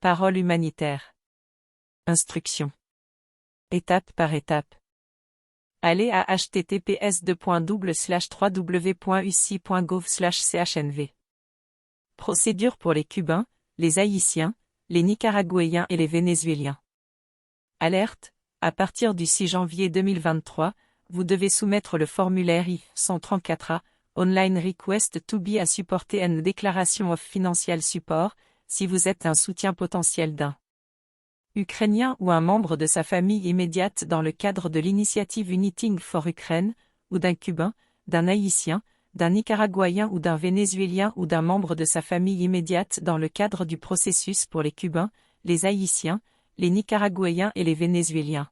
Parole humanitaire. Instruction. Étape par étape. Allez à https://www.uci.gov/chnv. Procédure pour les Cubains, les Haïtiens, les Nicaraguayens et les Vénézuéliens. Alerte, à partir du 6 janvier 2023, vous devez soumettre le formulaire I-134A, Online Request to be a supporter and Declaration of Financial Support, si vous êtes un soutien potentiel d'un Ukrainien ou un membre de sa famille immédiate dans le cadre de l'initiative Uniting for Ukraine, ou d'un Cubain, d'un Haïtien, d'un Nicaraguayen ou d'un Vénézuélien ou d'un membre de sa famille immédiate dans le cadre du processus pour les Cubains, les Haïtiens, les Nicaraguayens et les Vénézuéliens.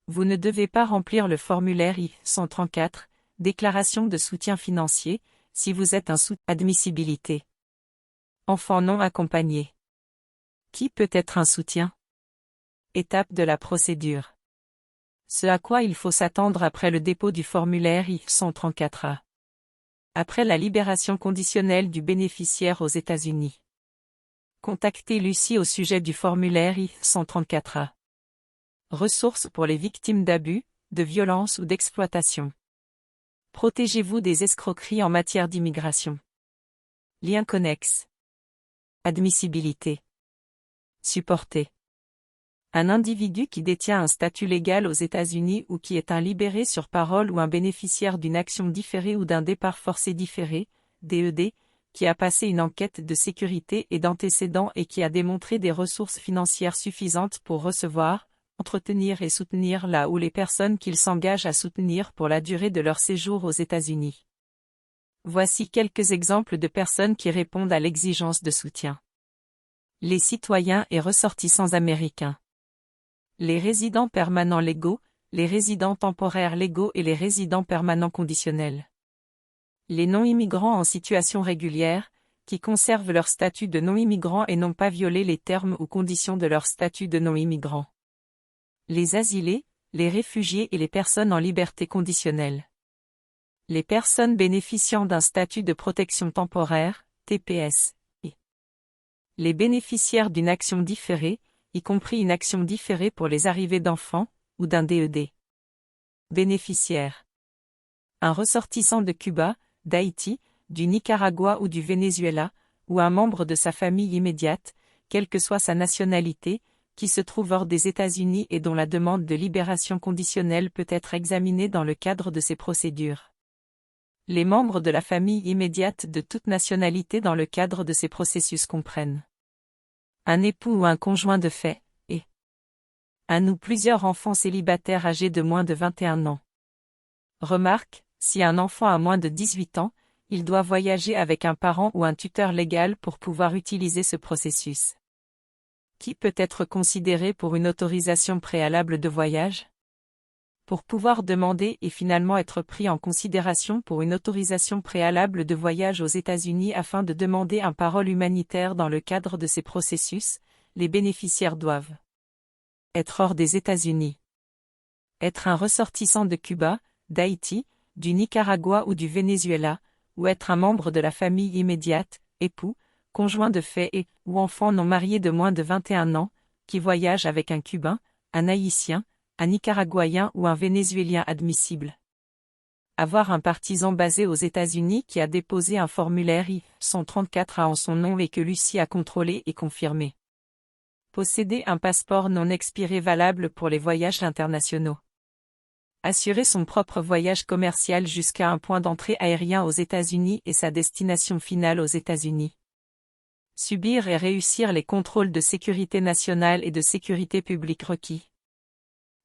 Vous ne devez pas remplir le formulaire I-134, déclaration de soutien financier, si vous êtes un soutien. Admissibilité. Enfant non accompagné. Qui peut être un soutien? Étape de la procédure. Ce à quoi il faut s'attendre après le dépôt du formulaire I-134A. Après la libération conditionnelle du bénéficiaire aux États-Unis. Contactez l'UCI au sujet du formulaire I-134A. Ressources pour les victimes d'abus, de violence ou d'exploitation. Protégez-vous des escroqueries en matière d'immigration. Lien connexe. Admissibilité. Supporter. Un individu qui détient un statut légal aux États-Unis ou qui est un libéré sur parole ou un bénéficiaire d'une action différée ou d'un départ forcé différé, DED, qui a passé une enquête de sécurité et d'antécédents et qui a démontré des ressources financières suffisantes pour recevoir, entretenir et soutenir la ou les personnes qu'il s'engage à soutenir pour la durée de leur séjour aux États-Unis. Voici quelques exemples de personnes qui répondent à l'exigence de soutien. Les citoyens et ressortissants américains. Les résidents permanents légaux, les résidents temporaires légaux et les résidents permanents conditionnels. Les non-immigrants en situation régulière, qui conservent leur statut de non-immigrant et n'ont pas violé les termes ou conditions de leur statut de non-immigrant. Les asilés, les réfugiés et les personnes en liberté conditionnelle. Les personnes bénéficiant d'un statut de protection temporaire, TPS, et les bénéficiaires d'une action différée, y compris une action différée pour les arrivées d'enfants, ou d'un DED. Bénéficiaire. Un ressortissant de Cuba, d'Haïti, du Nicaragua ou du Venezuela, ou un membre de sa famille immédiate, quelle que soit sa nationalité, qui se trouve hors des États-Unis et dont la demande de libération conditionnelle peut être examinée dans le cadre de ces procédures. Les membres de la famille immédiate de toute nationalité dans le cadre de ces processus comprennent un époux ou un conjoint de fait, et un ou plusieurs enfants célibataires âgés de moins de 21 ans. Remarque, si un enfant a moins de 18 ans, il doit voyager avec un parent ou un tuteur légal pour pouvoir utiliser ce processus. Qui peut être considéré pour une autorisation préalable de voyage? Pour pouvoir demander et finalement être pris en considération pour une autorisation préalable de voyage aux États-Unis afin de demander un parole humanitaire dans le cadre de ces processus, les bénéficiaires doivent être hors des États-Unis, être un ressortissant de Cuba, d'Haïti, du Nicaragua ou du Venezuela, ou être un membre de la famille immédiate, époux, conjoint de fait et ou enfant non marié de moins de 21 ans, qui voyage avec un Cubain, un Haïtien, un Nicaraguayen ou un Vénézuélien admissible. Avoir un partisan basé aux États-Unis qui a déposé un formulaire I-134A en son nom et que l'UCI a contrôlé et confirmé. Posséder un passeport non expiré valable pour les voyages internationaux. Assurer son propre voyage commercial jusqu'à un point d'entrée aérien aux États-Unis et sa destination finale aux États-Unis. Subir et réussir les contrôles de sécurité nationale et de sécurité publique requis.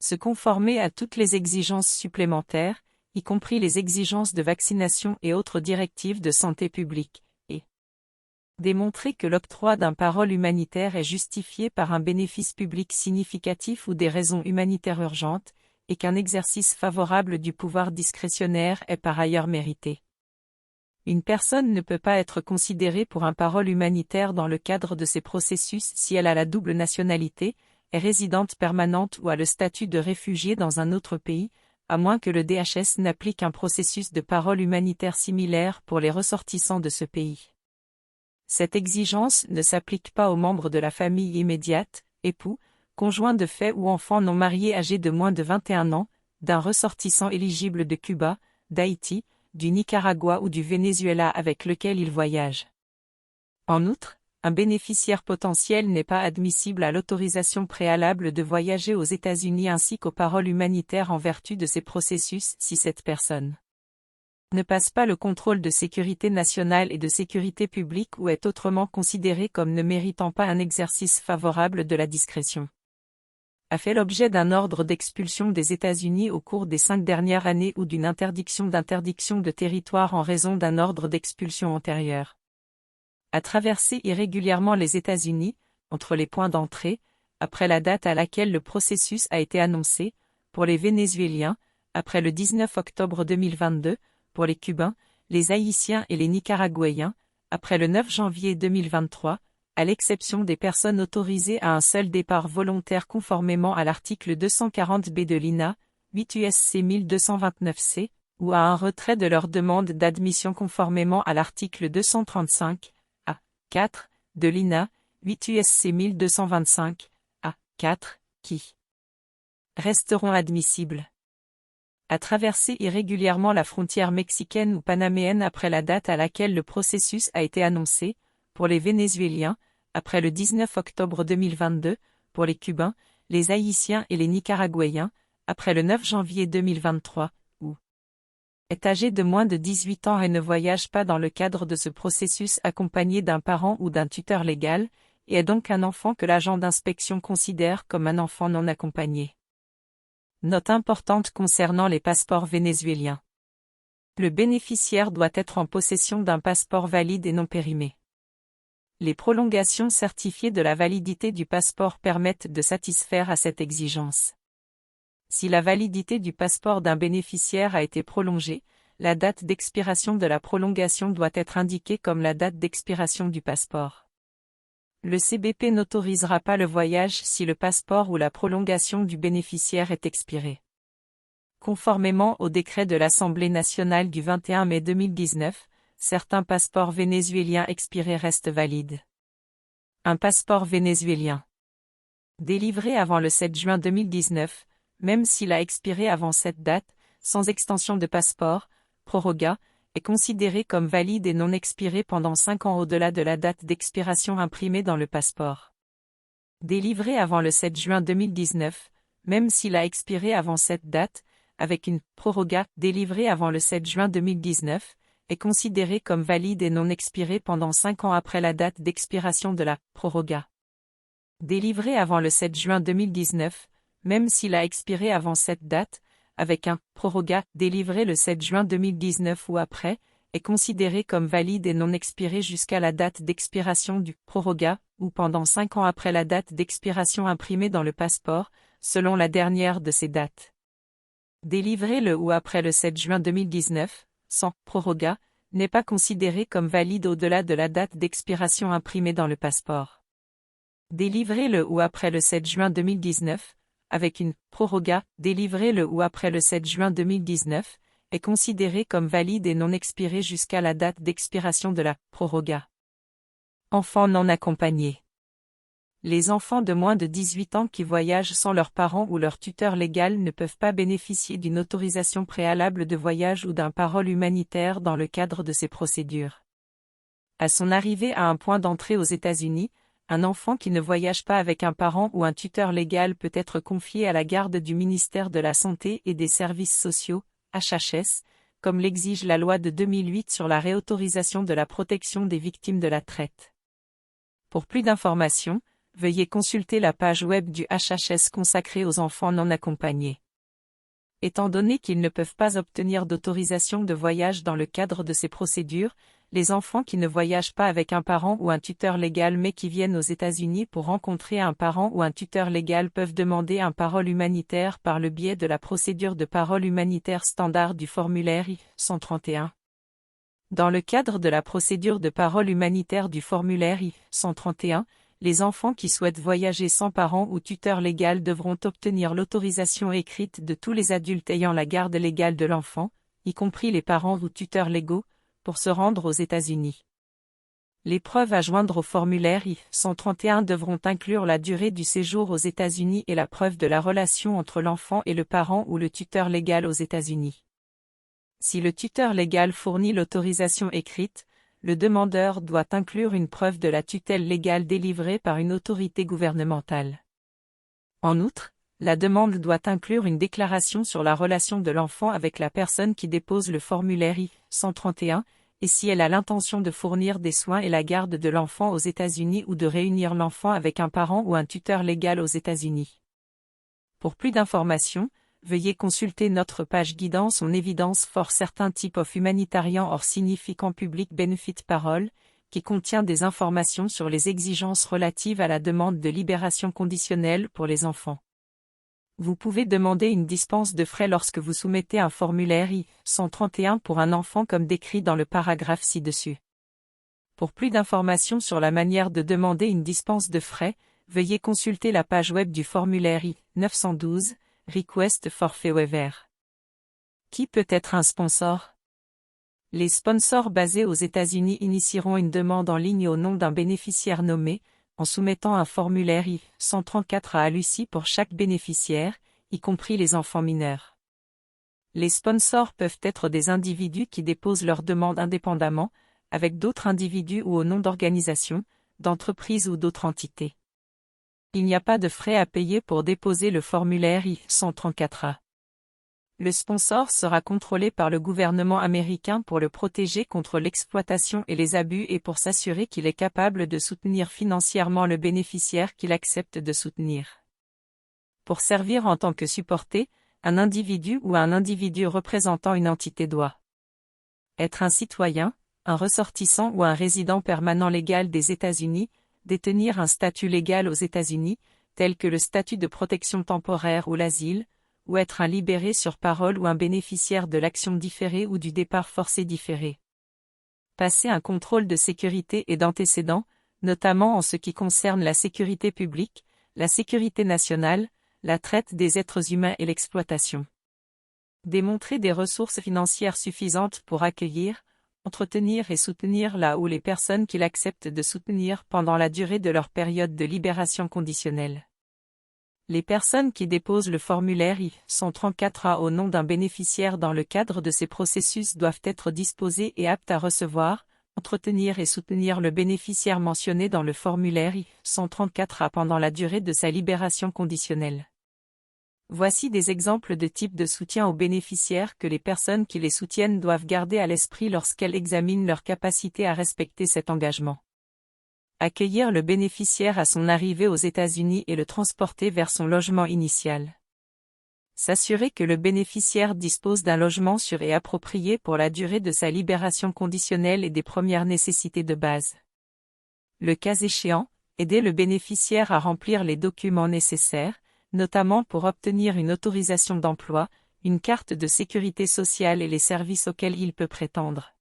Se conformer à toutes les exigences supplémentaires, y compris les exigences de vaccination et autres directives de santé publique, et démontrer que l'octroi d'un parole humanitaire est justifié par un bénéfice public significatif ou des raisons humanitaires urgentes, et qu'un exercice favorable du pouvoir discrétionnaire est par ailleurs mérité. Une personne ne peut pas être considérée pour un parole humanitaire dans le cadre de ces processus si elle a la double nationalité, est résidente permanente ou a le statut de réfugié dans un autre pays, à moins que le DHS n'applique un processus de parole humanitaire similaire pour les ressortissants de ce pays. Cette exigence ne s'applique pas aux membres de la famille immédiate, époux, conjoints de fait ou enfants non mariés âgés de moins de 21 ans, d'un ressortissant éligible de Cuba, d'Haïti, du Nicaragua ou du Venezuela avec lequel il voyage. En outre, un bénéficiaire potentiel n'est pas admissible à l'autorisation préalable de voyager aux États-Unis ainsi qu'aux paroles humanitaires en vertu de ces processus si cette personne ne passe pas le contrôle de sécurité nationale et de sécurité publique ou est autrement considéré comme ne méritant pas un exercice favorable de la discrétion. A fait l'objet d'un ordre d'expulsion des États-Unis au cours des 5 dernières années ou d'une interdiction de territoire en raison d'un ordre d'expulsion antérieur. A traversé irrégulièrement les États-Unis, entre les points d'entrée, après la date à laquelle le processus a été annoncé, pour les Vénézuéliens, après le 19 octobre 2022, pour les Cubains, les Haïtiens et les Nicaraguayens, après le 9 janvier 2023, à l'exception des personnes autorisées à un seul départ volontaire conformément à l'article 240b de l'INA, 8 USC 1229C, ou à un retrait de leur demande d'admission conformément à l'article 235, A, 4, de l'INA, 8 USC 1225, A, 4, qui resteront admissibles. A traversé irrégulièrement la frontière mexicaine ou panaméenne après la date à laquelle le processus a été annoncé, pour les Vénézuéliens, après le 19 octobre 2022, pour les Cubains, les Haïtiens et les Nicaraguayens, après le 9 janvier 2023, ou est âgé de moins de 18 ans et ne voyage pas dans le cadre de ce processus accompagné d'un parent ou d'un tuteur légal, et est donc un enfant que l'agent d'inspection considère comme un enfant non accompagné. Note importante concernant les passeports vénézuéliens. Le bénéficiaire doit être en possession d'un passeport valide et non périmé. Les prolongations certifiées de la validité du passeport permettent de satisfaire à cette exigence. Si la validité du passeport d'un bénéficiaire a été prolongée, la date d'expiration de la prolongation doit être indiquée comme la date d'expiration du passeport. Le CBP n'autorisera pas le voyage si le passeport ou la prolongation du bénéficiaire est expiré. Conformément au décret de l'Assemblée nationale du 21 mai 2019, certains passeports vénézuéliens expirés restent valides. Un passeport vénézuélien délivré avant le 7 juin 2019, même s'il a expiré avant cette date, sans extension de passeport, proroga, est considéré comme valide et non expiré pendant 5 ans au-delà de la date d'expiration imprimée dans le passeport. Délivré avant le 7 juin 2019, même s'il a expiré avant cette date, avec une proroga délivrée avant le 7 juin 2019, est considéré comme valide et non expiré pendant 5 ans après la date d'expiration de la proroga. Délivré avant le 7 juin 2019, même s'il a expiré avant cette date, avec un proroga délivré le 7 juin 2019 ou après, est considéré comme valide et non expiré jusqu'à la date d'expiration du proroga, ou pendant 5 ans après la date d'expiration imprimée dans le passeport, selon la dernière de ces dates. Délivré le ou après le 7 juin 2019, sans proroga, n'est pas considéré comme valide au-delà de la date d'expiration imprimée dans le passeport. Délivré le ou après le 7 juin 2019, avec une proroga délivrée le ou après le 7 juin 2019, est considéré comme valide et non expiré jusqu'à la date d'expiration de la proroga. Enfants non accompagnés. Les enfants de moins de 18 ans qui voyagent sans leurs parents ou leur tuteur légal ne peuvent pas bénéficier d'une autorisation préalable de voyage ou d'un parole humanitaire dans le cadre de ces procédures. À son arrivée à un point d'entrée aux États-Unis, un enfant qui ne voyage pas avec un parent ou un tuteur légal peut être confié à la garde du ministère de la Santé et des Services sociaux, HHS, comme l'exige la loi de 2008 sur la réautorisation de la protection des victimes de la traite. Pour plus d'informations, veuillez consulter la page web du HHS consacrée aux enfants non accompagnés. Étant donné qu'ils ne peuvent pas obtenir d'autorisation de voyage dans le cadre de ces procédures, les enfants qui ne voyagent pas avec un parent ou un tuteur légal mais qui viennent aux États-Unis pour rencontrer un parent ou un tuteur légal peuvent demander un parole humanitaire par le biais de la procédure de parole humanitaire standard du formulaire I-131. Dans le cadre de la procédure de parole humanitaire du formulaire I-131, les enfants qui souhaitent voyager sans parent ou tuteur légal devront obtenir l'autorisation écrite de tous les adultes ayant la garde légale de l'enfant, y compris les parents ou tuteurs légaux, pour se rendre aux États-Unis. Les preuves à joindre au formulaire I-131 devront inclure la durée du séjour aux États-Unis et la preuve de la relation entre l'enfant et le parent ou le tuteur légal aux États-Unis. Si le tuteur légal fournit l'autorisation écrite, le demandeur doit inclure une preuve de la tutelle légale délivrée par une autorité gouvernementale. En outre, la demande doit inclure une déclaration sur la relation de l'enfant avec la personne qui dépose le formulaire I-131, et si elle a l'intention de fournir des soins et la garde de l'enfant aux États-Unis ou de réunir l'enfant avec un parent ou un tuteur légal aux États-Unis. Pour plus d'informations, veuillez consulter notre page guidance on evidence for certain type of humanitarian or significant public benefit parole, qui contient des informations sur les exigences relatives à la demande de libération conditionnelle pour les enfants. Vous pouvez demander une dispense de frais lorsque vous soumettez un formulaire I-131 pour un enfant comme décrit dans le paragraphe ci-dessus. Pour plus d'informations sur la manière de demander une dispense de frais, veuillez consulter la page web du formulaire I-912, Request for Fee Waiver. Qui peut être un sponsor? Les sponsors basés aux États-Unis initieront une demande en ligne au nom d'un bénéficiaire nommé, en soumettant un formulaire I-134 à Lucie pour chaque bénéficiaire, y compris les enfants mineurs. Les sponsors peuvent être des individus qui déposent leur demande indépendamment, avec d'autres individus ou au nom d'organisations, d'entreprises ou d'autres entités. Il n'y a pas de frais à payer pour déposer le formulaire I-134A. Le sponsor sera contrôlé par le gouvernement américain pour le protéger contre l'exploitation et les abus et pour s'assurer qu'il est capable de soutenir financièrement le bénéficiaire qu'il accepte de soutenir. Pour servir en tant que supporté, un individu ou un individu représentant une entité doit être un citoyen, un ressortissant ou un résident permanent légal des États-Unis, détenir un statut légal aux États-Unis, tel que le statut de protection temporaire ou l'asile, ou être un libéré sur parole ou un bénéficiaire de l'action différée ou du départ forcé différé. Passer un contrôle de sécurité et d'antécédents, notamment en ce qui concerne la sécurité publique, la sécurité nationale, la traite des êtres humains et l'exploitation. Démontrer des ressources financières suffisantes pour accueillir, entretenir et soutenir là où les personnes qu'il accepte de soutenir pendant la durée de leur période de libération conditionnelle. Les personnes qui déposent le formulaire I-134A au nom d'un bénéficiaire dans le cadre de ces processus doivent être disposées et aptes à recevoir, entretenir et soutenir le bénéficiaire mentionné dans le formulaire I-134A pendant la durée de sa libération conditionnelle. Voici des exemples de types de soutien aux bénéficiaires que les personnes qui les soutiennent doivent garder à l'esprit lorsqu'elles examinent leur capacité à respecter cet engagement. Accueillir le bénéficiaire à son arrivée aux États-Unis et le transporter vers son logement initial. S'assurer que le bénéficiaire dispose d'un logement sûr et approprié pour la durée de sa libération conditionnelle et des premières nécessités de base. Le cas échéant, aider le bénéficiaire à remplir les documents nécessaires, notamment pour obtenir une autorisation d'emploi, une carte de sécurité sociale et les services auxquels il peut prétendre.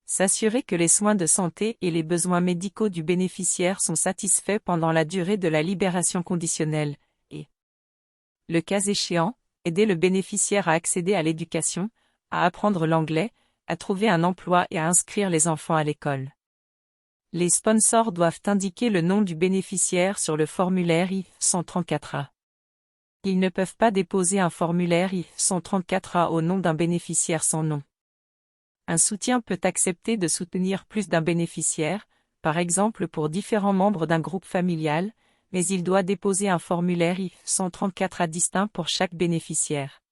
S'assurer que les soins de santé et les besoins médicaux du bénéficiaire sont satisfaits pendant la durée de la libération conditionnelle, et, le cas échéant, aider le bénéficiaire à accéder à l'éducation, à apprendre l'anglais, à trouver un emploi et à inscrire les enfants à l'école. Les sponsors doivent indiquer le nom du bénéficiaire sur le formulaire I-134A. Ils ne peuvent pas déposer un formulaire I-134A au nom d'un bénéficiaire sans nom. Un soutien peut accepter de soutenir plus d'un bénéficiaire, par exemple pour différents membres d'un groupe familial, mais il doit déposer un formulaire I-134A distinct pour chaque bénéficiaire.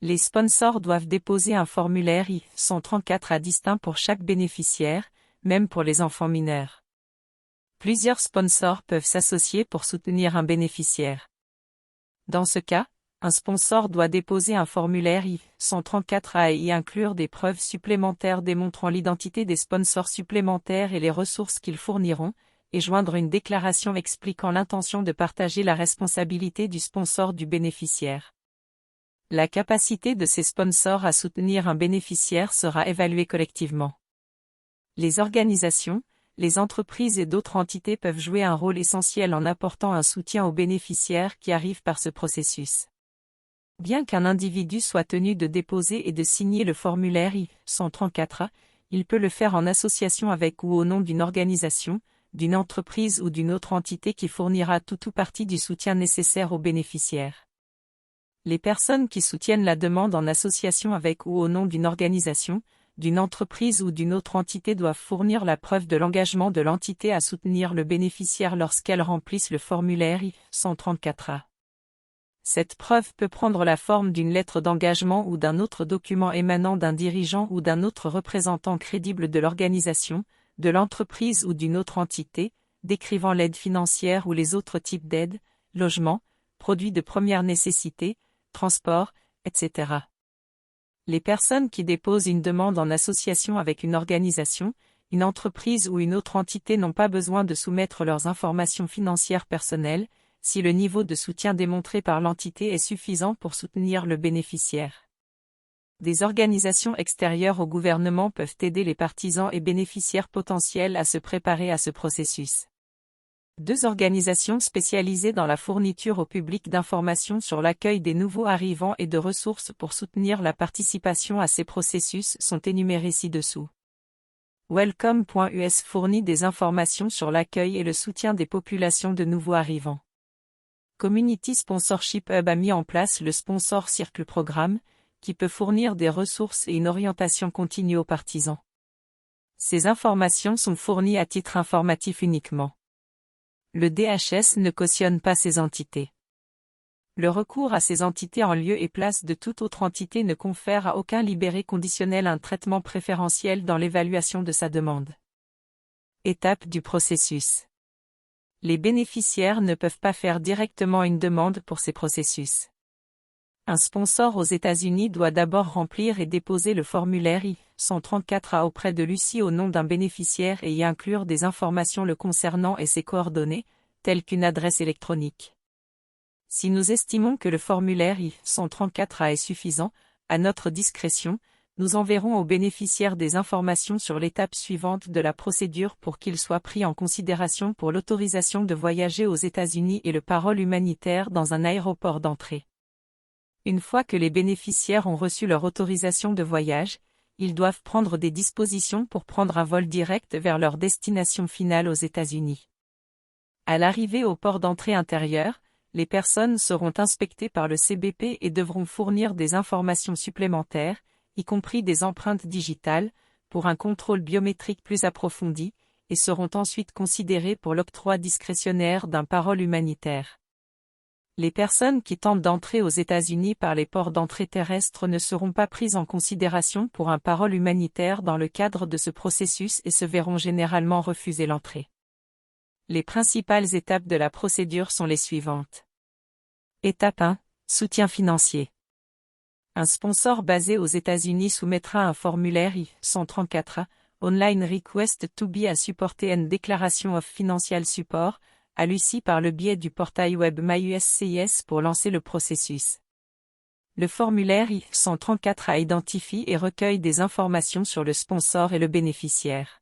Les sponsors doivent déposer un formulaire I-134A distinct pour chaque bénéficiaire, même pour les enfants mineurs. Plusieurs sponsors peuvent s'associer pour soutenir un bénéficiaire. Dans ce cas, un sponsor doit déposer un formulaire I-134A et y inclure des preuves supplémentaires démontrant l'identité des sponsors supplémentaires et les ressources qu'ils fourniront, et joindre une déclaration expliquant l'intention de partager la responsabilité du sponsor du bénéficiaire. La capacité de ces sponsors à soutenir un bénéficiaire sera évaluée collectivement. Les organisations, les entreprises et d'autres entités peuvent jouer un rôle essentiel en apportant un soutien aux bénéficiaires qui arrivent par ce processus. Bien qu'un individu soit tenu de déposer et de signer le formulaire I-134A, Il peut le faire en association avec ou au nom d'une organisation, d'une entreprise ou d'une autre entité qui fournira tout ou partie du soutien nécessaire aux bénéficiaires. Les personnes qui soutiennent la demande en association avec ou au nom d'une organisation, d'une entreprise ou d'une autre entité doivent fournir la preuve de l'engagement de l'entité à soutenir le bénéficiaire lorsqu'elles remplissent le formulaire I-134A. Cette preuve peut prendre la forme d'une lettre d'engagement ou d'un autre document émanant d'un dirigeant ou d'un autre représentant crédible de l'organisation, de l'entreprise ou d'une autre entité, décrivant l'aide financière ou les autres types d'aide, logement, produits de première nécessité, transport, etc. Les personnes qui déposent une demande en association avec une organisation, une entreprise ou une autre entité n'ont pas besoin de soumettre leurs informations financières personnelles, si le niveau de soutien démontré par l'entité est suffisant pour soutenir le bénéficiaire. Des organisations extérieures au gouvernement peuvent aider les partisans et bénéficiaires potentiels à se préparer à ce processus. 2 organisations spécialisées dans la fourniture au public d'informations sur l'accueil des nouveaux arrivants et de ressources pour soutenir la participation à ces processus sont énumérées ci-dessous. Welcome.us fournit des informations sur l'accueil et le soutien des populations de nouveaux arrivants. Community Sponsorship Hub a mis en place le Sponsor Circle Programme, qui peut fournir des ressources et une orientation continue aux partisans. Ces informations sont fournies à titre informatif uniquement. Le DHS ne cautionne pas ces entités. Le recours à ces entités en lieu et place de toute autre entité ne confère à aucun libéré conditionnel un traitement préférentiel dans l'évaluation de sa demande. Étape du processus. Les bénéficiaires ne peuvent pas faire directement une demande pour ces processus. Un sponsor aux États-Unis doit d'abord remplir et déposer le formulaire I-134A auprès de Lucie au nom d'un bénéficiaire et y inclure des informations le concernant et ses coordonnées, telles qu'une adresse électronique. Si nous estimons que le formulaire I-134A est suffisant, à notre discrétion, nous enverrons aux bénéficiaires des informations sur l'étape suivante de la procédure pour qu'il soit pris en considération pour l'autorisation de voyager aux États-Unis et le parole humanitaire dans un aéroport d'entrée. Une fois que les bénéficiaires ont reçu leur autorisation de voyage, ils doivent prendre des dispositions pour prendre un vol direct vers leur destination finale aux États-Unis. À l'arrivée au port d'entrée intérieur, les personnes seront inspectées par le CBP et devront fournir des informations supplémentaires, y compris des empreintes digitales, pour un contrôle biométrique plus approfondi, et seront ensuite considérées pour l'octroi discrétionnaire d'un parole humanitaire. Les personnes qui tentent d'entrer aux États-Unis par les ports d'entrée terrestres ne seront pas prises en considération pour un parole humanitaire dans le cadre de ce processus et se verront généralement refuser l'entrée. Les principales étapes de la procédure sont les suivantes. Étape 1. Soutien financier. Un sponsor basé aux États-Unis soumettra un formulaire I-134A, Online Request to be a supported and Declaration of Financial Support, à Lucie par le biais du portail web MyUSCIS pour lancer le processus. Le formulaire I-134A identifie et recueille des informations sur le sponsor et le bénéficiaire.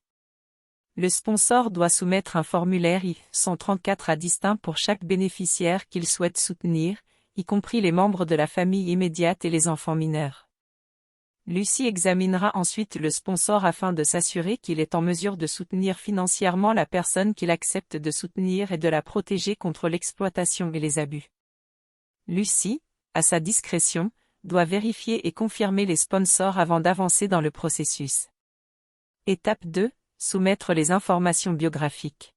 Le sponsor doit soumettre un formulaire I-134A distinct pour chaque bénéficiaire qu'il souhaite soutenir, y compris les membres de la famille immédiate et les enfants mineurs. Lucie examinera ensuite le sponsor afin de s'assurer qu'il est en mesure de soutenir financièrement la personne qu'il accepte de soutenir et de la protéger contre l'exploitation et les abus. Lucie, à sa discrétion, doit vérifier et confirmer les sponsors avant d'avancer dans le processus. Étape 2. Soumettre les informations biographiques.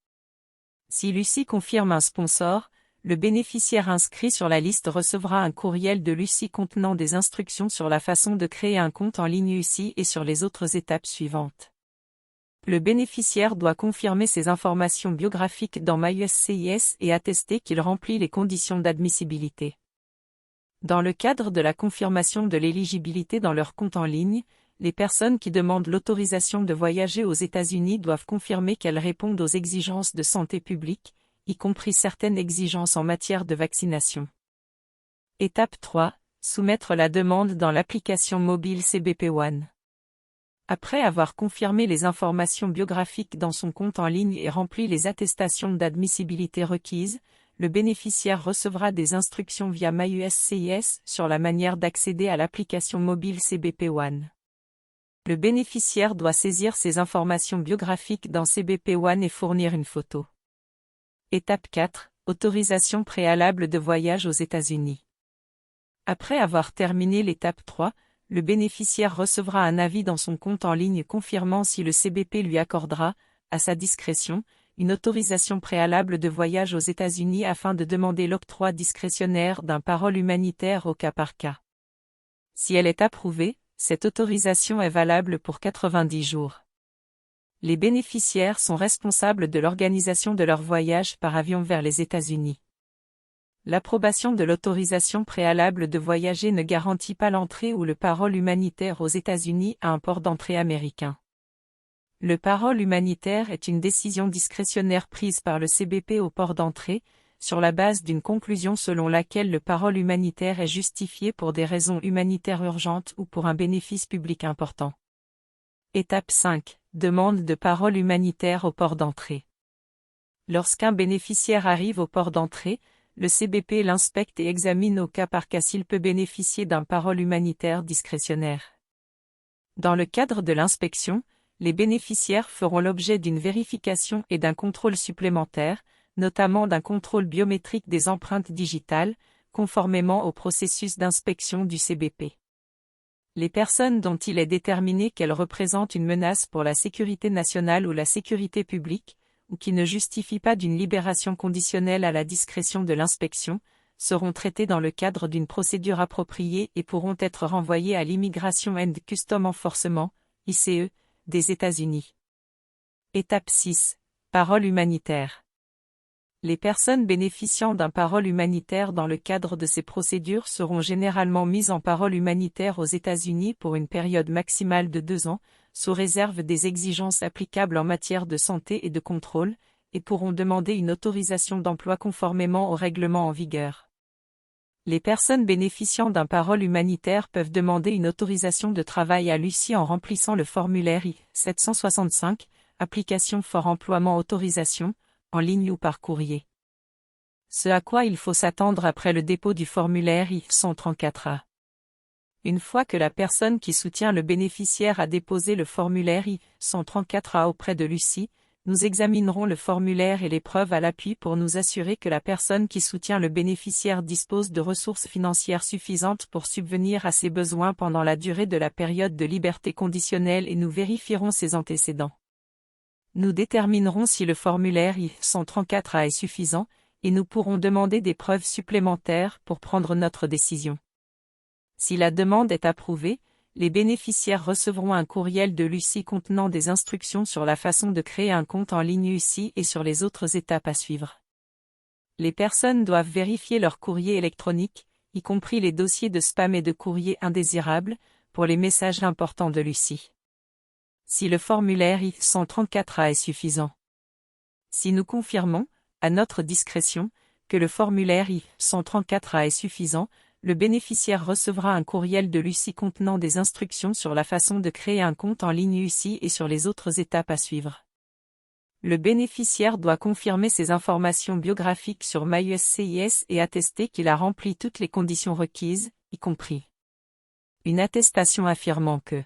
Si Lucie confirme un sponsor, le bénéficiaire inscrit sur la liste recevra un courriel de Lucie contenant des instructions sur la façon de créer un compte en ligne UCI et sur les autres étapes suivantes. Le bénéficiaire doit confirmer ses informations biographiques dans MyUSCIS et attester qu'il remplit les conditions d'admissibilité. Dans le cadre de la confirmation de l'éligibilité dans leur compte en ligne, les personnes qui demandent l'autorisation de voyager aux États-Unis doivent confirmer qu'elles répondent aux exigences de santé publique, y compris certaines exigences en matière de vaccination. Étape 3. Soumettre la demande dans l'application mobile CBP One. Après avoir confirmé les informations biographiques dans son compte en ligne et rempli les attestations d'admissibilité requises, le bénéficiaire recevra des instructions via MyUSCIS sur la manière d'accéder à l'application mobile CBP One. Le bénéficiaire doit saisir ses informations biographiques dans CBP One et fournir une photo. Étape 4. Autorisation préalable de voyage aux États-Unis. Après avoir terminé l'étape 3, le bénéficiaire recevra un avis dans son compte en ligne confirmant si le CBP lui accordera, à sa discrétion, une autorisation préalable de voyage aux États-Unis afin de demander l'octroi discrétionnaire d'un parole humanitaire au cas par cas. Si elle est approuvée, cette autorisation est valable pour 90 jours. Les bénéficiaires sont responsables de l'organisation de leur voyage par avion vers les États-Unis. L'approbation de l'autorisation préalable de voyager ne garantit pas l'entrée ou le parole humanitaire aux États-Unis à un port d'entrée américain. Le parole humanitaire est une décision discrétionnaire prise par le CBP au port d'entrée, sur la base d'une conclusion selon laquelle le parole humanitaire est justifié pour des raisons humanitaires urgentes ou pour un bénéfice public important. Étape 5. Demande de parole humanitaire au port d'entrée. Lorsqu'un bénéficiaire arrive au port d'entrée, le CBP l'inspecte et examine au cas par cas s'il peut bénéficier d'un parole humanitaire discrétionnaire. Dans le cadre de l'inspection, les bénéficiaires feront l'objet d'une vérification et d'un contrôle supplémentaire, notamment d'un contrôle biométrique des empreintes digitales, conformément au processus d'inspection du CBP. Les personnes dont il est déterminé qu'elles représentent une menace pour la sécurité nationale ou la sécurité publique, ou qui ne justifient pas d'une libération conditionnelle à la discrétion de l'inspection, seront traitées dans le cadre d'une procédure appropriée et pourront être renvoyées à l'Immigration and Customs Enforcement, ICE, des États-Unis. Étape 6. Parole humanitaire. Les personnes bénéficiant d'un parole humanitaire dans le cadre de ces procédures seront généralement mises en parole humanitaire aux États-Unis pour une période maximale de 2 ans, sous réserve des exigences applicables en matière de santé et de contrôle, et pourront demander une autorisation d'emploi conformément aux règlements en vigueur. Les personnes bénéficiant d'un parole humanitaire peuvent demander une autorisation de travail à l'UCI en remplissant le formulaire I-765, application Fort Emploiement Autorisation, en ligne ou par courrier. Ce à quoi il faut s'attendre après le dépôt du formulaire I-134A. Une fois que la personne qui soutient le bénéficiaire a déposé le formulaire I-134A auprès de l'UCI, nous examinerons le formulaire et les preuves à l'appui pour nous assurer que la personne qui soutient le bénéficiaire dispose de ressources financières suffisantes pour subvenir à ses besoins pendant la durée de la période de liberté conditionnelle et nous vérifierons ses antécédents. Nous déterminerons si le formulaire I-134A est suffisant, et nous pourrons demander des preuves supplémentaires pour prendre notre décision. Si la demande est approuvée, les bénéficiaires recevront un courriel de l'UCI contenant des instructions sur la façon de créer un compte en ligne UCI et sur les autres étapes à suivre. Les personnes doivent vérifier leur courrier électronique, y compris les dossiers de spam et de courrier indésirables, pour les messages importants de l'UCI. Si le formulaire I-134A est suffisant. Si nous confirmons, à notre discrétion, que le formulaire I-134A est suffisant, le bénéficiaire recevra un courriel de l'UCI contenant des instructions sur la façon de créer un compte en ligne UCI et sur les autres étapes à suivre. Le bénéficiaire doit confirmer ses informations biographiques sur MyUSCIS et attester qu'il a rempli toutes les conditions requises, y compris une attestation affirmant que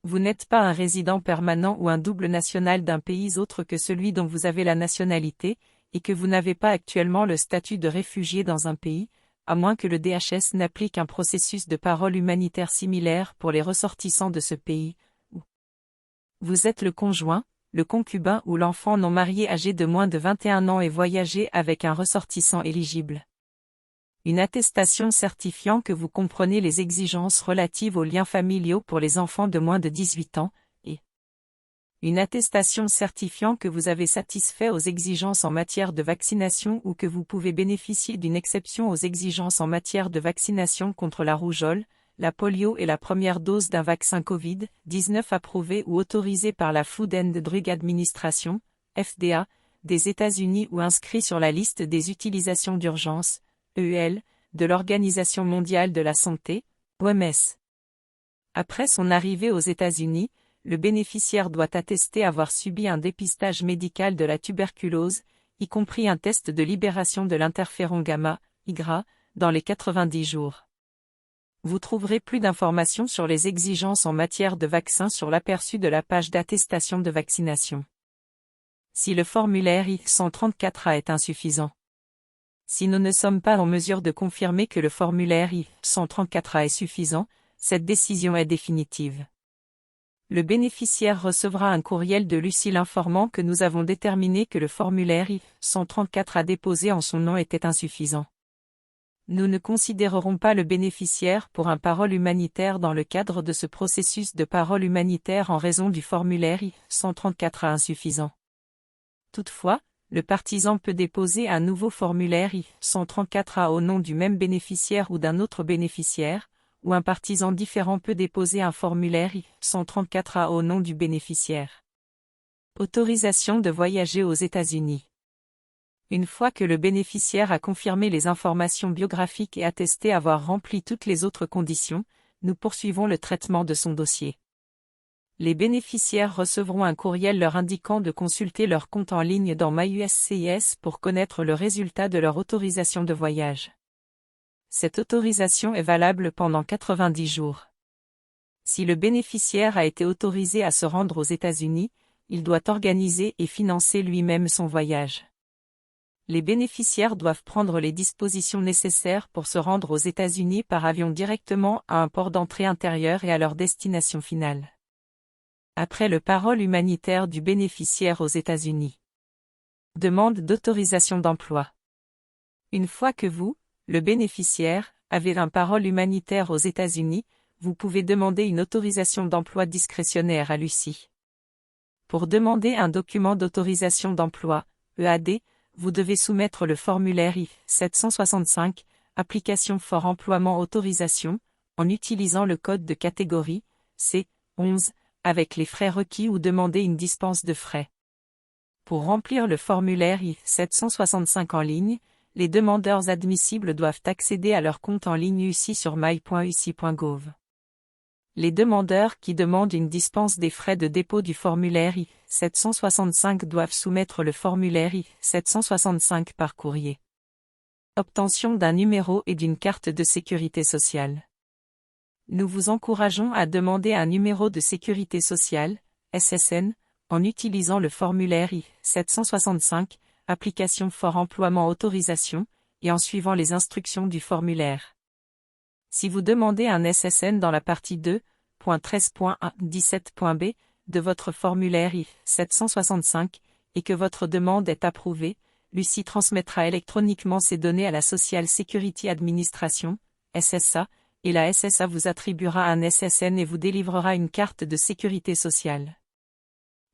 vous n'êtes pas un résident permanent ou un double national d'un pays autre que celui dont vous avez la nationalité, et que vous n'avez pas actuellement le statut de réfugié dans un pays, à moins que le DHS n'applique un processus de parole humanitaire similaire pour les ressortissants de ce pays, ou vous êtes le conjoint, le concubin ou l'enfant non marié âgé de moins de 21 ans et voyagez avec un ressortissant éligible. Une attestation certifiant que vous comprenez les exigences relatives aux liens familiaux pour les enfants de moins de 18 ans, et une attestation certifiant que vous avez satisfait aux exigences en matière de vaccination ou que vous pouvez bénéficier d'une exception aux exigences en matière de vaccination contre la rougeole, la polio et la première dose d'un vaccin Covid-19 approuvé ou autorisé par la Food and Drug Administration, FDA, des États-Unis ou inscrit sur la liste des utilisations d'urgence, EUL, de l'Organisation mondiale de la santé, OMS. Après son arrivée aux États-Unis, le bénéficiaire doit attester avoir subi un dépistage médical de la tuberculose, y compris un test de libération de l'interféron gamma, IGRA, dans les 90 jours. Vous trouverez plus d'informations sur les exigences en matière de vaccins sur l'aperçu de la page d'attestation de vaccination. Si le formulaire I-134A est insuffisant. Si nous ne sommes pas en mesure de confirmer que le formulaire I-134A est suffisant, cette décision est définitive. Le bénéficiaire recevra un courriel de l'UCI l'informant que nous avons déterminé que le formulaire I-134A déposé en son nom était insuffisant. Nous ne considérerons pas le bénéficiaire pour un parole humanitaire dans le cadre de ce processus de parole humanitaire en raison du formulaire I-134A insuffisant. Toutefois, le partisan peut déposer un nouveau formulaire I-134A au nom du même bénéficiaire ou d'un autre bénéficiaire, ou un partisan différent peut déposer un formulaire I-134A au nom du bénéficiaire. Autorisation de voyager aux États-Unis. Une fois que le bénéficiaire a confirmé les informations biographiques et attesté avoir rempli toutes les autres conditions, nous poursuivons le traitement de son dossier. Les bénéficiaires recevront un courriel leur indiquant de consulter leur compte en ligne dans MyUSCIS pour connaître le résultat de leur autorisation de voyage. Cette autorisation est valable pendant 90 jours. Si le bénéficiaire a été autorisé à se rendre aux États-Unis, il doit organiser et financer lui-même son voyage. Les bénéficiaires doivent prendre les dispositions nécessaires pour se rendre aux États-Unis par avion directement à un port d'entrée intérieur et à leur destination finale. Après le parole humanitaire du bénéficiaire aux États-Unis. Demande d'autorisation d'emploi. Une fois que vous, le bénéficiaire, avez un parole humanitaire aux États-Unis, vous pouvez demander une autorisation d'emploi discrétionnaire à l'UCI. Pour demander un document d'autorisation d'emploi, EAD, vous devez soumettre le formulaire I-765, application for emploiement autorisation, en utilisant le code de catégorie, C11, avec les frais requis ou demander une dispense de frais. Pour remplir le formulaire I-765 en ligne, les demandeurs admissibles doivent accéder à leur compte en ligne UCI sur my.uci.gov. Les demandeurs qui demandent une dispense des frais de dépôt du formulaire I-765 doivent soumettre le formulaire I-765 par courrier. Obtention d'un numéro et d'une carte de sécurité sociale. Nous vous encourageons à demander un numéro de sécurité sociale, SSN, en utilisant le formulaire I-765, application for emploiement autorisation, et en suivant les instructions du formulaire. Si vous demandez un SSN dans la partie 2.13.1.17.b de votre formulaire I-765 et que votre demande est approuvée, l'UCI transmettra électroniquement ces données à la Social Security Administration, SSA, et la SSA vous attribuera un SSN et vous délivrera une carte de sécurité sociale.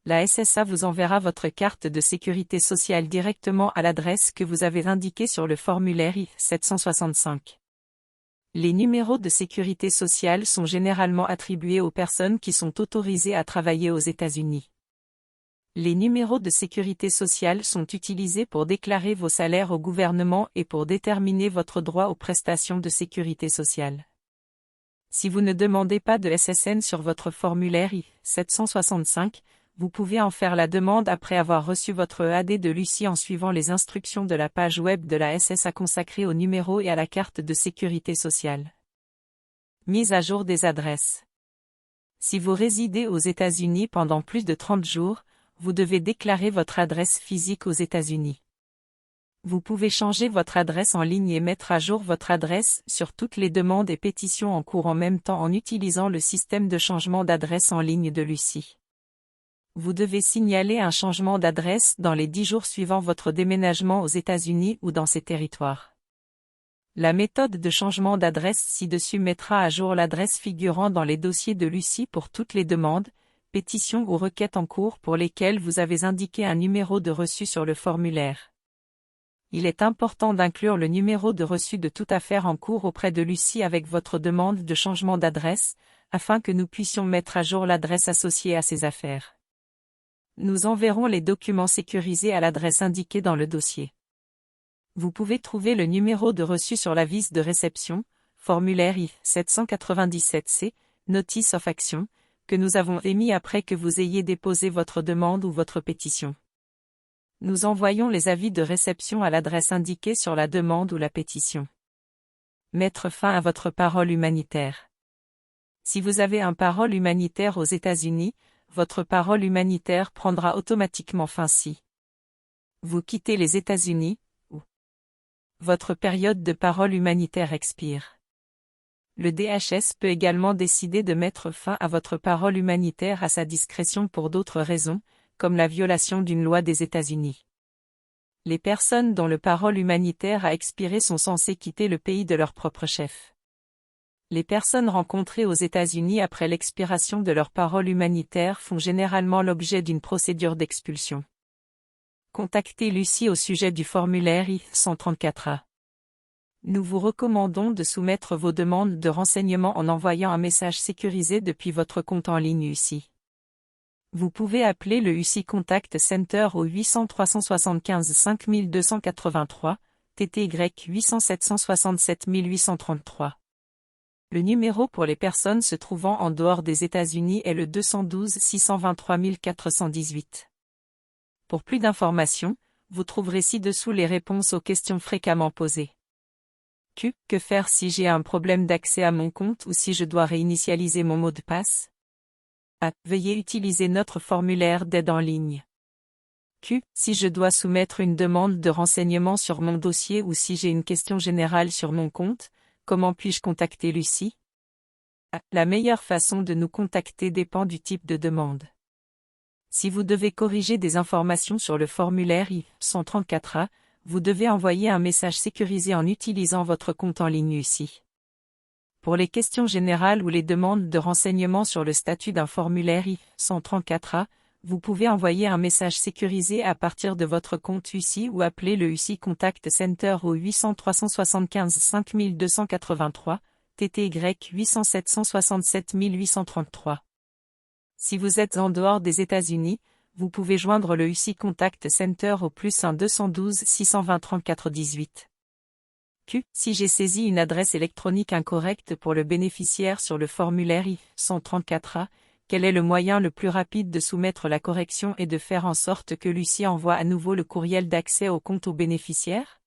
La SSA vous enverra votre carte de sécurité sociale directement à l'adresse que vous avez indiquée sur le formulaire I-765. Les numéros de sécurité sociale sont généralement attribués aux personnes qui sont autorisées à travailler aux États-Unis. Les numéros de sécurité sociale sont utilisés pour déclarer vos salaires au gouvernement et pour déterminer votre droit aux prestations de sécurité sociale. Si vous ne demandez pas de SSN sur votre formulaire I-765, vous pouvez en faire la demande après avoir reçu votre EAD de l'UCI en suivant les instructions de la page web de la SSA consacrée au numéro et à la carte de sécurité sociale. Mise à jour des adresses. Si vous résidez aux États-Unis pendant plus de 30 jours, vous devez déclarer votre adresse physique aux États-Unis. Vous pouvez changer votre adresse en ligne et mettre à jour votre adresse sur toutes les demandes et pétitions en cours en même temps en utilisant le système de changement d'adresse en ligne de l'UCI. Vous devez signaler un changement d'adresse dans les 10 jours suivant votre déménagement aux États-Unis ou dans ces territoires. La méthode de changement d'adresse ci-dessus mettra à jour l'adresse figurant dans les dossiers de l'UCI pour toutes les demandes, pétitions ou requêtes en cours pour lesquelles vous avez indiqué un numéro de reçu sur le formulaire. Il est important d'inclure le numéro de reçu de toute affaire en cours auprès de l'UCI avec votre demande de changement d'adresse, afin que nous puissions mettre à jour l'adresse associée à ces affaires. Nous enverrons les documents sécurisés à l'adresse indiquée dans le dossier. Vous pouvez trouver le numéro de reçu sur l'avis de réception, formulaire I-797C, Notice of Action, que nous avons émis après que vous ayez déposé votre demande ou votre pétition. Nous envoyons les avis de réception à l'adresse indiquée sur la demande ou la pétition. Mettre fin à votre parole humanitaire. Si vous avez un parole humanitaire aux États-Unis, votre parole humanitaire prendra automatiquement fin si vous quittez les États-Unis, ou votre période de parole humanitaire expire. Le DHS peut également décider de mettre fin à votre parole humanitaire à sa discrétion pour d'autres raisons, comme la violation d'une loi des États-Unis. Les personnes dont le parole humanitaire a expiré sont censées quitter le pays de leur propre chef. Les personnes rencontrées aux États-Unis après l'expiration de leur parole humanitaire font généralement l'objet d'une procédure d'expulsion. Contactez Lucie au sujet du formulaire I-134A. Nous vous recommandons de soumettre vos demandes de renseignements en envoyant un message sécurisé depuis votre compte en ligne UCI. Vous pouvez appeler le UCI Contact Center au 800 375 5283, TTY 800 767 833. Le numéro pour les personnes se trouvant en dehors des États-Unis est le 212 623 418. Pour plus d'informations, vous trouverez ci-dessous les réponses aux questions fréquemment posées. Que faire si j'ai un problème d'accès à mon compte ou si je dois réinitialiser mon mot de passe? Veuillez utiliser notre formulaire d'aide en ligne. Si je dois soumettre une demande de renseignement sur mon dossier ou si j'ai une question générale sur mon compte, comment puis-je contacter Lucie? La meilleure façon de nous contacter dépend du type de demande. Si vous devez corriger des informations sur le formulaire I-134A, vous devez envoyer un message sécurisé en utilisant votre compte en ligne UCI. Pour les questions générales ou les demandes de renseignements sur le statut d'un formulaire I-134A, vous pouvez envoyer un message sécurisé à partir de votre compte UCI ou appeler le UCI Contact Center au 800 375 5283, TTY 800 767 833. Si vous êtes en dehors des États-Unis, vous pouvez joindre le UCI Contact Center au +1 212 620 34 18. Si j'ai saisi une adresse électronique incorrecte pour le bénéficiaire sur le formulaire I-134A, quel est le moyen le plus rapide de soumettre la correction et de faire en sorte que Lucie envoie à nouveau le courriel d'accès au compte au bénéficiaire?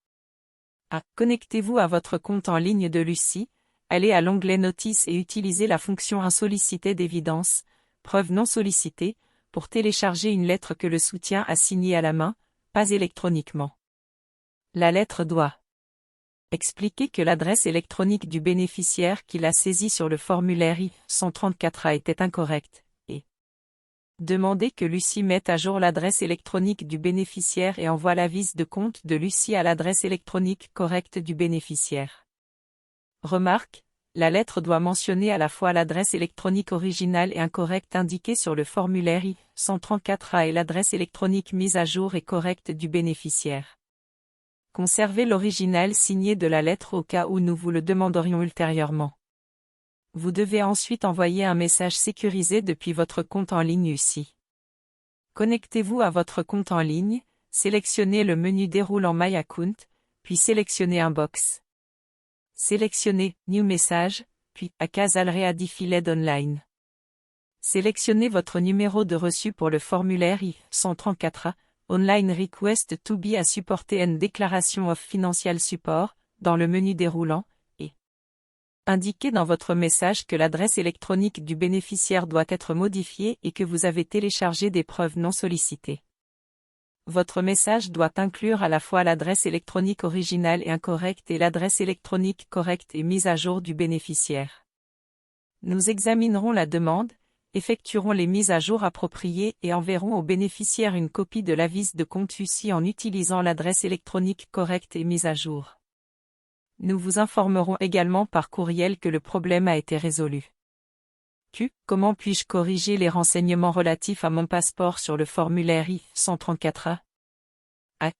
Connectez-vous à votre compte en ligne de Lucie, allez à l'onglet Notices et utilisez la fonction Insollicité d'évidence, preuve non sollicitée, pour télécharger une lettre que le soutien a signée à la main, pas électroniquement. La lettre doit expliquer que l'adresse électronique du bénéficiaire qu'il a saisie sur le formulaire I-134A était incorrecte, et demander que Lucie mette à jour l'adresse électronique du bénéficiaire et envoie l'avis de compte de Lucie à l'adresse électronique correcte du bénéficiaire. Remarque, la lettre doit mentionner à la fois l'adresse électronique originale et incorrecte indiquée sur le formulaire I-134A et l'adresse électronique mise à jour et correcte du bénéficiaire. Conservez l'original signé de la lettre au cas où nous vous le demanderions ultérieurement. Vous devez ensuite envoyer un message sécurisé depuis votre compte en ligne UCI. Connectez-vous à votre compte en ligne, sélectionnez le menu déroulant My Account, puis sélectionnez Inbox. Sélectionnez New Message, puis case Already Online. Sélectionnez votre numéro de reçu pour le formulaire I-134A, Online Request to be a supporté and Declaration of Financial Support, dans le menu déroulant, et indiquez dans votre message que l'adresse électronique du bénéficiaire doit être modifiée et que vous avez téléchargé des preuves non sollicitées. Votre message doit inclure à la fois l'adresse électronique originale et incorrecte et l'adresse électronique correcte et mise à jour du bénéficiaire. Nous examinerons la demande, effectuerons les mises à jour appropriées et enverrons au bénéficiaire une copie de l'avis de compte UCI en utilisant l'adresse électronique correcte et mise à jour. Nous vous informerons également par courriel que le problème a été résolu. Comment puis-je corriger les renseignements relatifs à mon passeport sur le formulaire I-134A?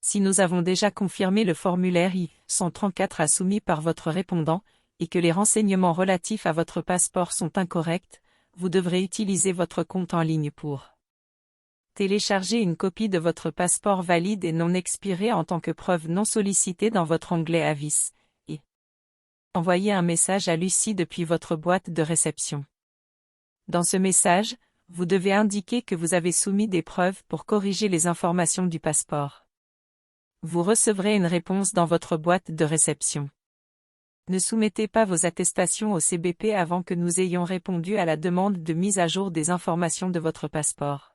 Si nous avons déjà confirmé le formulaire I-134A soumis par votre répondant, et que les renseignements relatifs à votre passeport sont incorrects, vous devrez utiliser votre compte en ligne pour télécharger une copie de votre passeport valide et non expiré en tant que preuve non sollicitée dans votre onglet Avis, et envoyer un message à Lucie depuis votre boîte de réception. Dans ce message, vous devez indiquer que vous avez soumis des preuves pour corriger les informations du passeport. Vous recevrez une réponse dans votre boîte de réception. Ne soumettez pas vos attestations au CBP avant que nous ayons répondu à la demande de mise à jour des informations de votre passeport.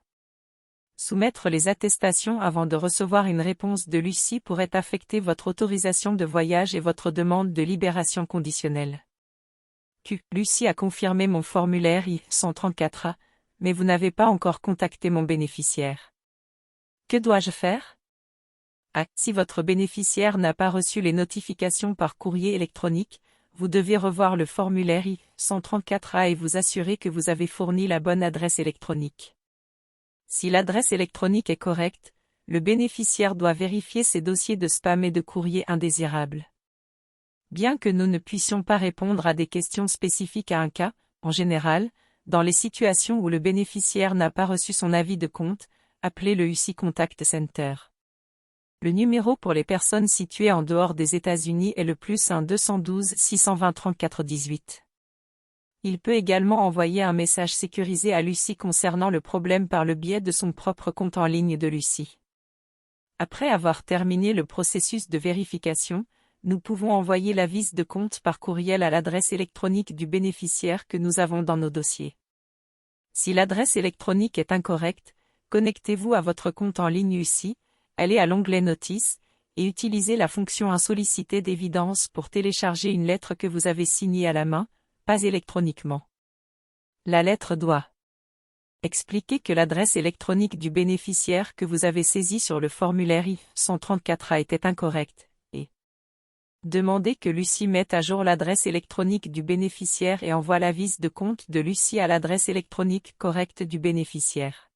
Soumettre les attestations avant de recevoir une réponse de Lucie pourrait affecter votre autorisation de voyage et votre demande de libération conditionnelle. Lucie a confirmé mon formulaire I-134A, mais vous n'avez pas encore contacté mon bénéficiaire. Que dois-je faire? Si votre bénéficiaire n'a pas reçu les notifications par courrier électronique, vous devez revoir le formulaire I-134A et vous assurer que vous avez fourni la bonne adresse électronique. Si l'adresse électronique est correcte, le bénéficiaire doit vérifier ses dossiers de spam et de courrier indésirables. Bien que nous ne puissions pas répondre à des questions spécifiques à un cas, en général, dans les situations où le bénéficiaire n'a pas reçu son avis de compte, appelez le UC Contact Center. Le numéro pour les personnes situées en dehors des États-Unis est le +1 212 620 34 18. Il peut également envoyer un message sécurisé à Lucie concernant le problème par le biais de son propre compte en ligne de Lucie. Après avoir terminé le processus de vérification, nous pouvons envoyer l'avis de compte par courriel à l'adresse électronique du bénéficiaire que nous avons dans nos dossiers. Si l'adresse électronique est incorrecte, connectez-vous à votre compte en ligne UCI, allez à l'onglet Notice, et utilisez la fonction Insollicité d'évidence pour télécharger une lettre que vous avez signée à la main, pas électroniquement. La lettre doit expliquer que l'adresse électronique du bénéficiaire que vous avez saisie sur le formulaire I-134A était incorrecte, et demander que Lucie mette à jour l'adresse électronique du bénéficiaire et envoie l'avis de compte de Lucie à l'adresse électronique correcte du bénéficiaire.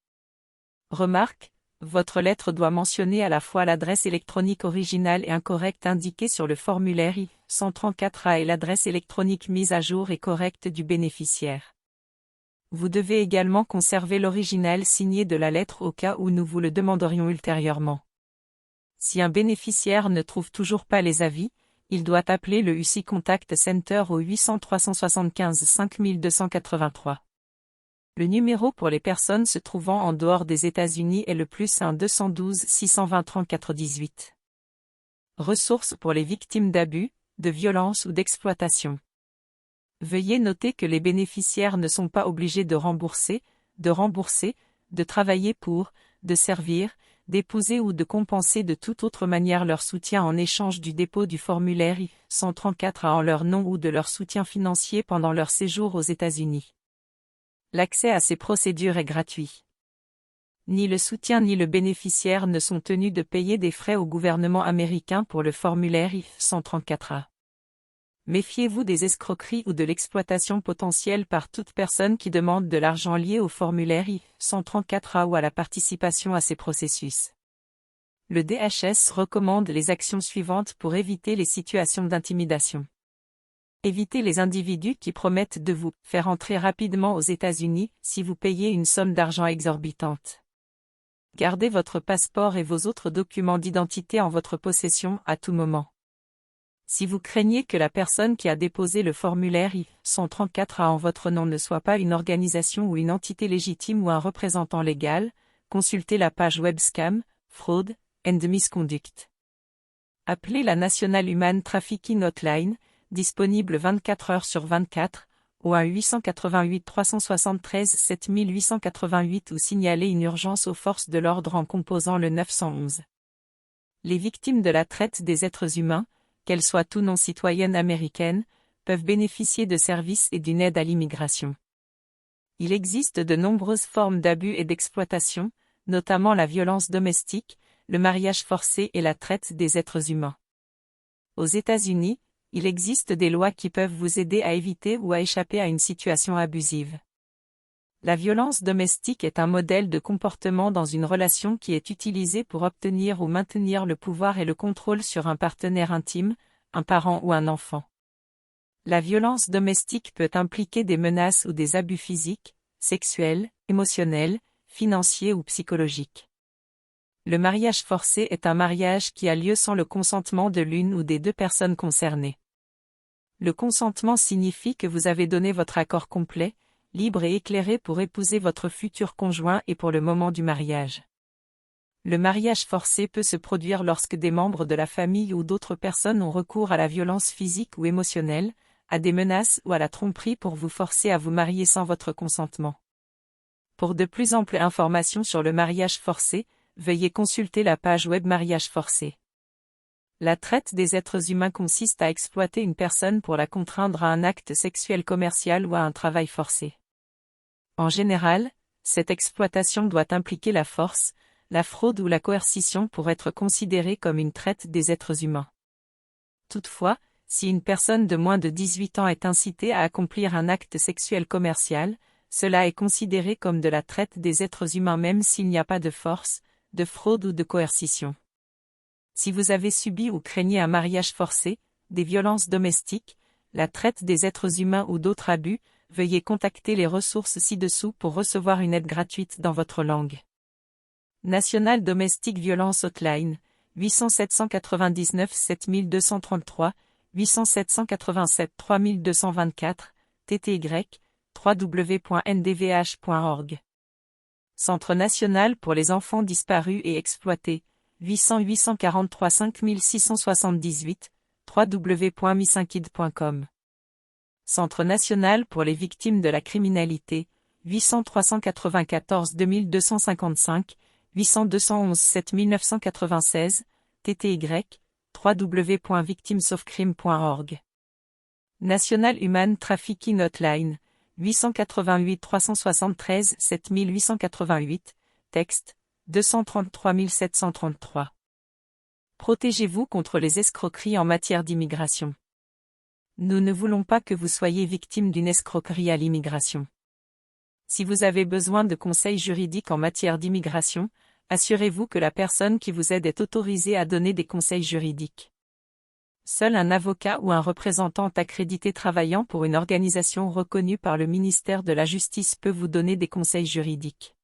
Remarque, votre lettre doit mentionner à la fois l'adresse électronique originale et incorrecte indiquée sur le formulaire I-134A et l'adresse électronique mise à jour et correcte du bénéficiaire. Vous devez également conserver l'original signé de la lettre au cas où nous vous le demanderions ultérieurement. Si un bénéficiaire ne trouve toujours pas les avis, il doit appeler le UC Contact Center au 800 375 5283. Le numéro pour les personnes se trouvant en dehors des États-Unis est le +1 212 620 34 18. Ressources pour les victimes d'abus, de violence ou d'exploitation. Veuillez noter que les bénéficiaires ne sont pas obligés de rembourser, de travailler pour, de servir, d'épouser ou de compenser de toute autre manière leur soutien en échange du dépôt du formulaire I-134A en leur nom ou de leur soutien financier pendant leur séjour aux États-Unis. L'accès à ces procédures est gratuit. Ni le soutien ni le bénéficiaire ne sont tenus de payer des frais au gouvernement américain pour le formulaire I-134A. Méfiez-vous des escroqueries ou de l'exploitation potentielle par toute personne qui demande de l'argent lié au formulaire I-134A ou à la participation à ces processus. Le DHS recommande les actions suivantes pour éviter les situations d'intimidation. Évitez les individus qui promettent de vous faire entrer rapidement aux États-Unis si vous payez une somme d'argent exorbitante. Gardez votre passeport et vos autres documents d'identité en votre possession à tout moment. Si vous craignez que la personne qui a déposé le formulaire I-134A en votre nom ne soit pas une organisation ou une entité légitime ou un représentant légal, consultez la page web Scam, Fraud and Misconduct. Appelez la National Human Trafficking Hotline, disponible 24 heures sur 24, au 1-888 373 7888 ou signalez une urgence aux forces de l'ordre en composant le 911. Les victimes de la traite des êtres humains, qu'elles soient ou non citoyennes américaines, peuvent bénéficier de services et d'une aide à l'immigration. Il existe de nombreuses formes d'abus et d'exploitation, notamment la violence domestique, le mariage forcé et la traite des êtres humains. Aux États-Unis, il existe des lois qui peuvent vous aider à éviter ou à échapper à une situation abusive. La violence domestique est un modèle de comportement dans une relation qui est utilisé pour obtenir ou maintenir le pouvoir et le contrôle sur un partenaire intime, un parent ou un enfant. La violence domestique peut impliquer des menaces ou des abus physiques, sexuels, émotionnels, financiers ou psychologiques. Le mariage forcé est un mariage qui a lieu sans le consentement de l'une ou des deux personnes concernées. Le consentement signifie que vous avez donné votre accord complet, libre et éclairé pour épouser votre futur conjoint et pour le moment du mariage. Le mariage forcé peut se produire lorsque des membres de la famille ou d'autres personnes ont recours à la violence physique ou émotionnelle, à des menaces ou à la tromperie pour vous forcer à vous marier sans votre consentement. Pour de plus amples informations sur le mariage forcé, veuillez consulter la page web Mariage forcé. La traite des êtres humains consiste à exploiter une personne pour la contraindre à un acte sexuel commercial ou à un travail forcé. En général, cette exploitation doit impliquer la force, la fraude ou la coercition pour être considérée comme une traite des êtres humains. Toutefois, si une personne de moins de 18 ans est incitée à accomplir un acte sexuel commercial, cela est considéré comme de la traite des êtres humains même s'il n'y a pas de force, de fraude ou de coercition. Si vous avez subi ou craignez un mariage forcé, des violences domestiques, la traite des êtres humains ou d'autres abus, veuillez contacter les ressources ci-dessous pour recevoir une aide gratuite dans votre langue. National Domestic Violence Hotline, 800 799 7233, 800 787 3224, TTY, www.ndvh.org. Centre national pour les enfants disparus et exploités, 800 843 5678, www.missynkid.com. Centre national pour les victimes de la criminalité, 800 394 2255, 800 211 7996, TTY, www.victimesofcrime.org. National Human Trafficking Hotline, 888 373 7888, texte, 233 733. Protégez-vous contre les escroqueries en matière d'immigration. Nous ne voulons pas que vous soyez victime d'une escroquerie à l'immigration. Si vous avez besoin de conseils juridiques en matière d'immigration, assurez-vous que la personne qui vous aide est autorisée à donner des conseils juridiques. Seul un avocat ou un représentant accrédité travaillant pour une organisation reconnue par le ministère de la Justice peut vous donner des conseils juridiques.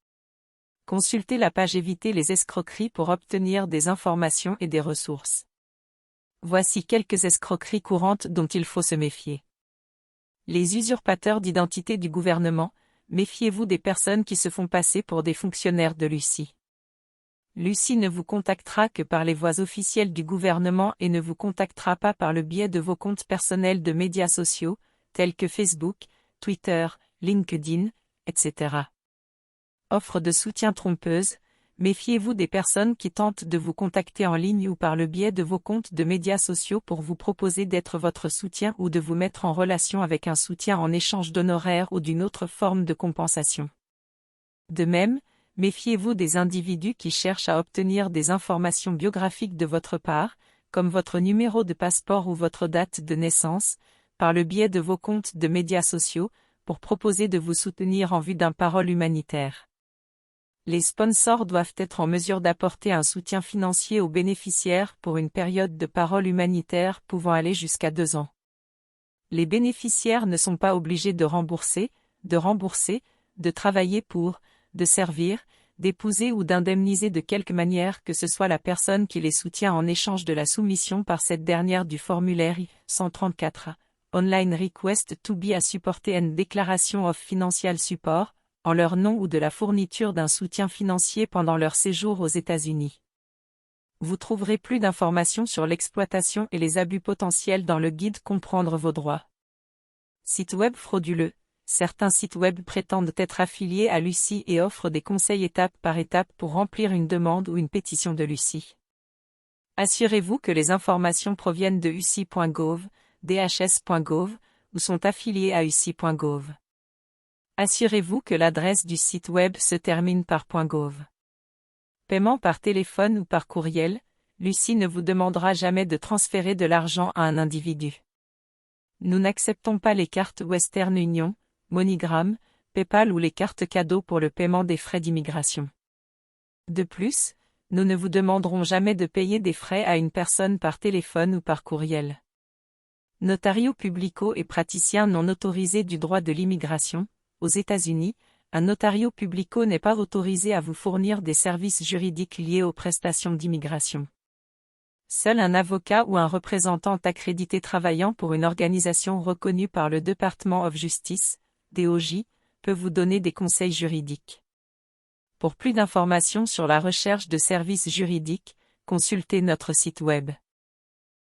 Consultez la page Éviter les escroqueries pour obtenir des informations et des ressources. Voici quelques escroqueries courantes dont il faut se méfier. Les usurpateurs d'identité du gouvernement. Méfiez-vous des personnes qui se font passer pour des fonctionnaires de Lucie. Lucie ne vous contactera que par les voies officielles du gouvernement et ne vous contactera pas par le biais de vos comptes personnels de médias sociaux, tels que Facebook, Twitter, LinkedIn, etc. Offre de soutien trompeuse. Méfiez-vous des personnes qui tentent de vous contacter en ligne ou par le biais de vos comptes de médias sociaux pour vous proposer d'être votre soutien ou de vous mettre en relation avec un soutien en échange d'honoraires ou d'une autre forme de compensation. De même, méfiez-vous des individus qui cherchent à obtenir des informations biographiques de votre part, comme votre numéro de passeport ou votre date de naissance, par le biais de vos comptes de médias sociaux, pour proposer de vous soutenir en vue d'un parole humanitaire. Les sponsors doivent être en mesure d'apporter un soutien financier aux bénéficiaires pour une période de parole humanitaire pouvant aller jusqu'à 2 ans. Les bénéficiaires ne sont pas obligés de rembourser, de travailler pour, de servir, d'épouser ou d'indemniser de quelque manière que ce soit la personne qui les soutient en échange de la soumission par cette dernière du formulaire I-134, Online Request to be a supported and Declaration of Financial Support, en leur nom ou de la fourniture d'un soutien financier pendant leur séjour aux États-Unis. Vous trouverez plus d'informations sur l'exploitation et les abus potentiels dans le guide Comprendre vos droits. Site web frauduleux. Certains sites web prétendent être affiliés à Lucie et offrent des conseils étape par étape pour remplir une demande ou une pétition de Lucie. Assurez-vous que les informations proviennent de uci.gov, dhs.gov, ou sont affiliées à uci.gov. Assurez-vous que l'adresse du site web se termine par .gov. Paiement par téléphone ou par courriel, Lucie ne vous demandera jamais de transférer de l'argent à un individu. Nous n'acceptons pas les cartes Western Union, MoneyGram, PayPal ou les cartes cadeaux pour le paiement des frais d'immigration. De plus, nous ne vous demanderons jamais de payer des frais à une personne par téléphone ou par courriel. Notario publico et praticien non autorisé du droit de l'immigration. Aux États-Unis, un notario publico n'est pas autorisé à vous fournir des services juridiques liés aux prestations d'immigration. Seul un avocat ou un représentant accrédité travaillant pour une organisation reconnue par le Department of Justice, DOJ, peut vous donner des conseils juridiques. Pour plus d'informations sur la recherche de services juridiques, consultez notre site web.